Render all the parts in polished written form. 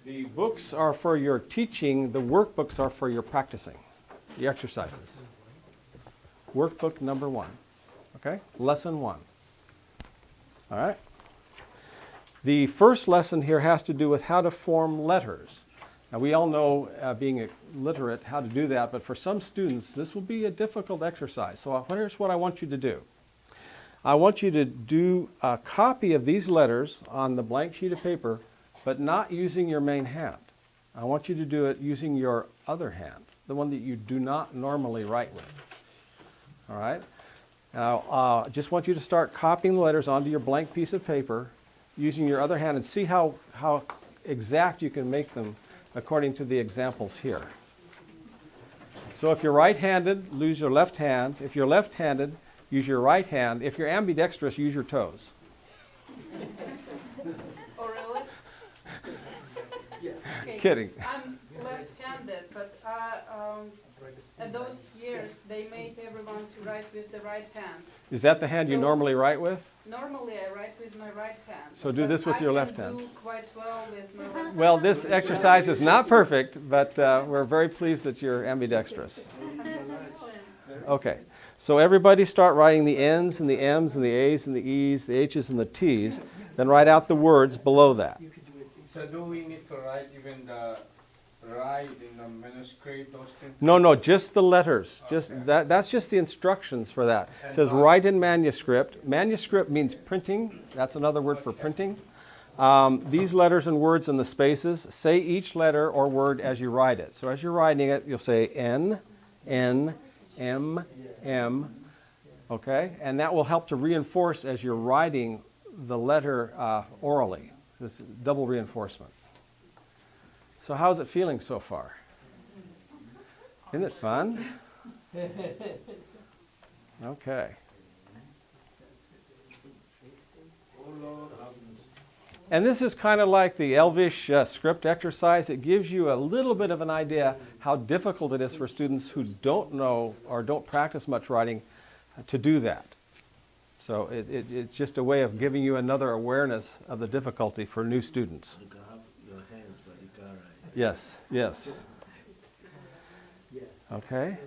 The books are for your teaching, the workbooks are for your practicing, the exercises. Workbook number 1, okay? Lesson 1. All right? The first lesson here has to do with how to form letters. Now we all know, being literate, how to do that, but for some students this will be a difficult exercise. So here's what I want you to do. I want you to do a copy of these letters on the blank sheet of paper, but not using your main hand. I want you to do it using your other hand, the one that you do not normally write with. All right? Now, just want you to start copying the letters onto your blank piece of paper using your other hand and see how exact you can make them according to the examples here. So if you're right-handed, use your left hand. If you're left-handed, use your right hand. If you're ambidextrous, use your toes. Oh, really? Okay. Kidding. I'm left-handed, but at those years they made everyone to write with the right hand. Is that the hand you normally write with? Normally I write with my right hand. So do this with your left hand. I can do quite well with my left hand. Well, this exercise is not perfect, but we're very pleased that you're ambidextrous. Okay, so everybody start writing the N's and the M's and the A's and the E's, the H's and the T's, then write out the words below that. So do we need to write even the right in the manuscript, those things? No, just the letters. Just Okay. that's just the instructions for that. It says write in manuscript. Manuscript means printing. That's another word for printing. These letters and words in the spaces, say each letter or word as you write it. So as you're writing it, you'll say N, N, M, M, okay? And that will help to reinforce as you're writing the letter orally. It's double reinforcement. So how's it feeling so far? Isn't it fun? Okay. And this is kind of like the Elvish script exercise. It gives you a little bit of an idea how difficult it is for students who don't know or don't practice much writing to do that. So it's just a way of giving you another awareness of the difficulty for new students. You can have your hands, but you can't write. Yes, yes. Okay.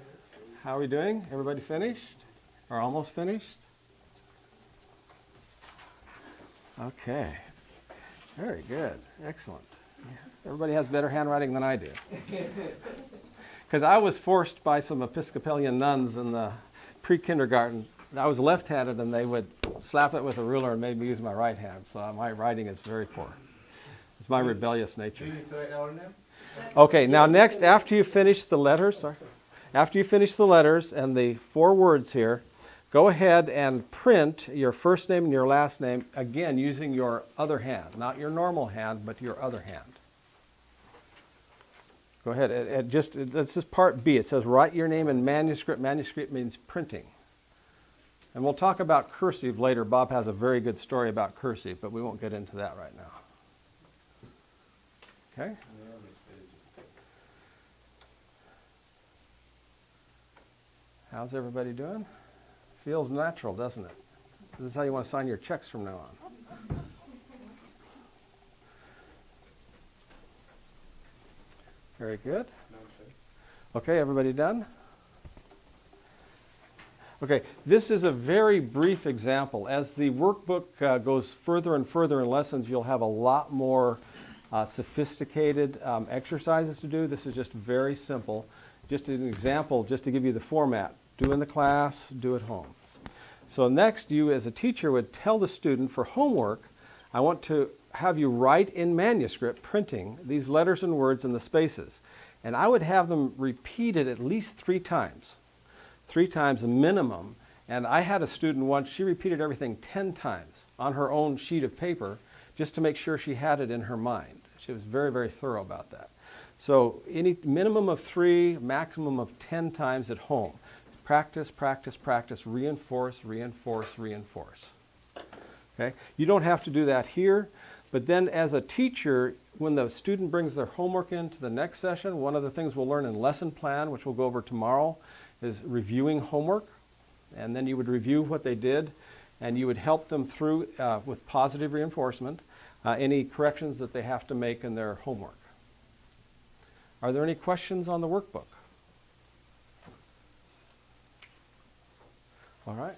How are we doing? Everybody finished? Or almost finished? Okay. Very good. Excellent. Everybody has better handwriting than I do. Because I was forced by some Episcopalian nuns in the pre-kindergarten. I was left-handed and they would slap it with a ruler and made me use my right hand. So my writing is very poor. It's my rebellious nature. Do you need to write our name? Okay, now next, after you finish the letters, after you finish the letters and the 4 words here, go ahead and print your first name and your last name, again, using your other hand. Not your normal hand, but your other hand. Go ahead. This is part B. It says write your name in manuscript. Manuscript means printing. And we'll talk about cursive later. Bob has a very good story about cursive, but we won't get into that right now. Okay? How's everybody doing? Feels natural, doesn't it? This is how you want to sign your checks from now on. Very good. Okay, everybody done? Okay, this is a very brief example. As the workbook goes further and further in lessons, you'll have a lot more sophisticated exercises to do. This is just very simple. Just an example, just to give you the format. Do in the class, do at home. So next, you as a teacher would tell the student for homework, I want to have you write in manuscript, printing, these letters and words in the spaces. And I would have them repeat it at least 3 times. 3 times a minimum. And I had a student once, she repeated everything 10 times on her own sheet of paper just to make sure she had it in her mind. She was very, very thorough about that. So any minimum of 3, maximum of 10 times at home. Practice, practice, practice, reinforce, reinforce, reinforce. Okay? You don't have to do that here, but then as a teacher, when the student brings their homework into the next session, one of the things we'll learn in lesson plan, which we'll go over tomorrow, is reviewing homework. And then you would review what they did, and you would help them through with positive reinforcement, any corrections that they have to make in their homework. Are there any questions on the workbook? All right.